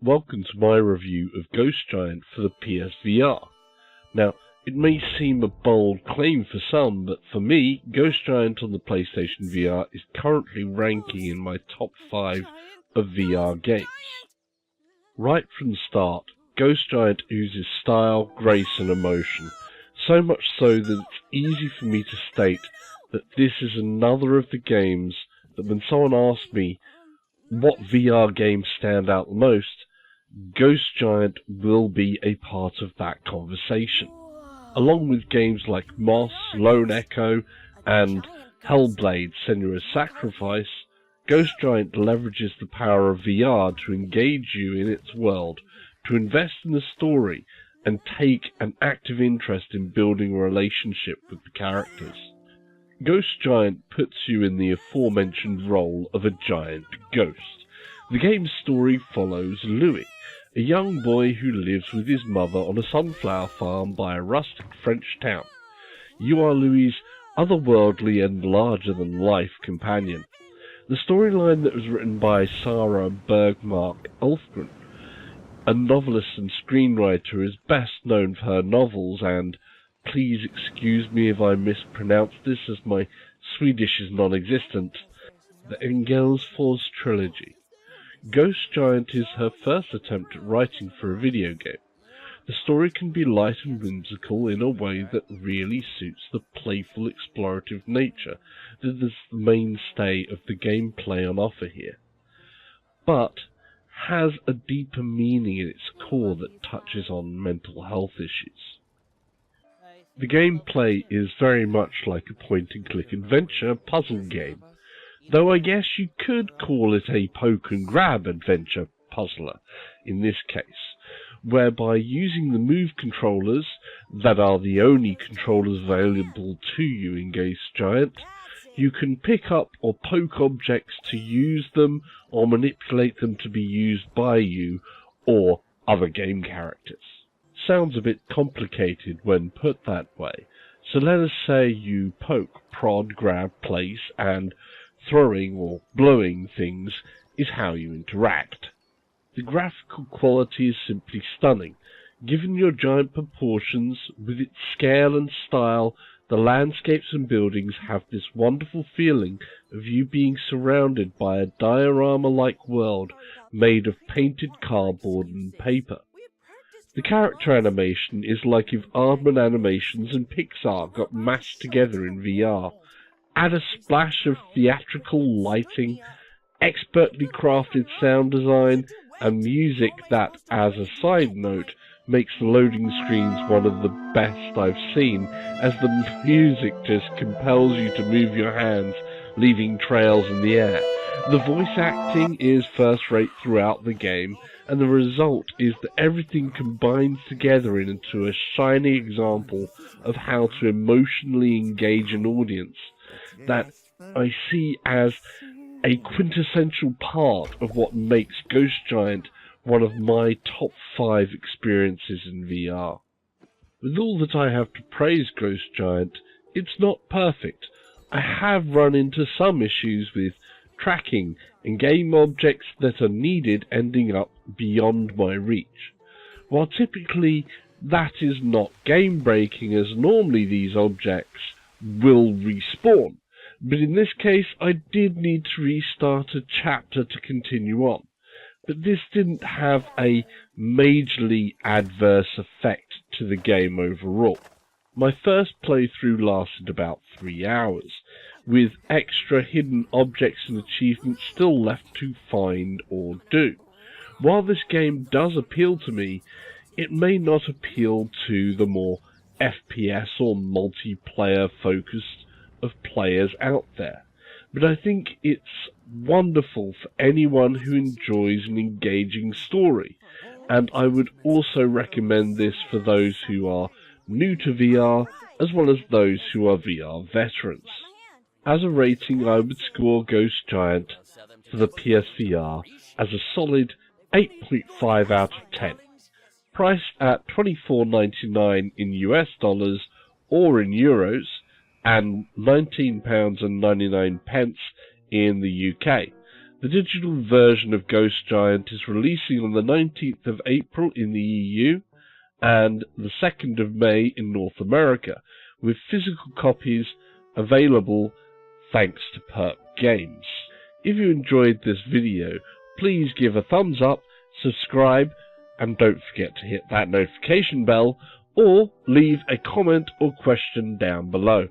welcome to my review of Ghost Giant for the PSVR. Now, it may seem a bold claim for some, but for me, Ghost Giant on the PlayStation VR is currently ranking in my top 5 of VR games. Right from the start, Ghost Giant oozes style, grace and emotion, so much so that it's easy for me to state that this is another of the games that when someone asks me what VR games stand out the most, Ghost Giant will be a part of that conversation. Along with games like Moss, Lone Echo, and Hellblade: Senua's Sacrifice, Ghost Giant leverages the power of VR to engage you in its world, to invest in the story, and take an active interest in building a relationship with the characters. Ghost Giant puts you in the aforementioned role of a giant ghost. The game's story follows Louis, a young boy who lives with his mother on a sunflower farm by a rustic French town. You are Louis' otherworldly and larger-than-life companion. The storyline that was written by Sarah Bergmark Ulfgren, a novelist and screenwriter, is best known for her novels and, please excuse me if I mispronounce this as my Swedish is non-existent, the Engelsfors trilogy. Ghost Giant is her first attempt at writing for a video game. The story can be light and whimsical in a way that really suits the playful, explorative nature that is the mainstay of the gameplay on offer here, but has a deeper meaning in its core that touches on mental health issues. The gameplay is very much like a point-and-click adventure puzzle game, though I guess you could call it a poke-and-grab adventure puzzler in this case, whereby using the move controllers, that are the only controllers available to you in Ghost Giant, you can pick up or poke objects to use them or manipulate them to be used by you or other game characters. Sounds a bit complicated when put that way, so let us say you poke, prod, grab, place, and throwing or blowing things is how you interact. The graphical quality is simply stunning. Given your giant proportions, with its scale and style, the landscapes and buildings have this wonderful feeling of you being surrounded by a diorama-like world made of painted cardboard and paper. The character animation is like if Aardman Animations and Pixar got mashed together in VR. Add a splash of theatrical lighting, expertly crafted sound design, and music that, as a side note, makes the loading screens one of the best I've seen, as the music just compels you to move your hands, leaving trails in the air. The voice acting is first-rate throughout the game, and the result is that everything combines together into a shining example of how to emotionally engage an audience that I see as a quintessential part of what makes Ghost Giant one of my top 5 experiences in VR. With all that I have to praise Ghost Giant, it's not perfect. I have run into some issues with tracking and game objects that are needed ending up beyond my reach. While typically that is not game-breaking, as normally these objects will respawn, but in this case I did need to restart a chapter to continue on. But this didn't have a majorly adverse effect to the game overall. My first playthrough lasted about 3 hours, with extra hidden objects and achievements still left to find or do. While this game does appeal to me, it may not appeal to the more FPS or multiplayer focused of players out there, but I think it's wonderful for anyone who enjoys an engaging story, and I would also recommend this for those who are new to VR as well as those who are VR veterans. As a rating, I would score Ghost Giant for the PSVR as a solid 8.5 out of 10, priced at $24.99 in US dollars or in euros, and £19.99 in the UK. The digital version of Ghost Giant is releasing on the 19th of April in the EU and the 2nd of May in North America, with physical copies available thanks to Perp Games. If you enjoyed this video, please give a thumbs up, subscribe, and don't forget to hit that notification bell, or leave a comment or question down below.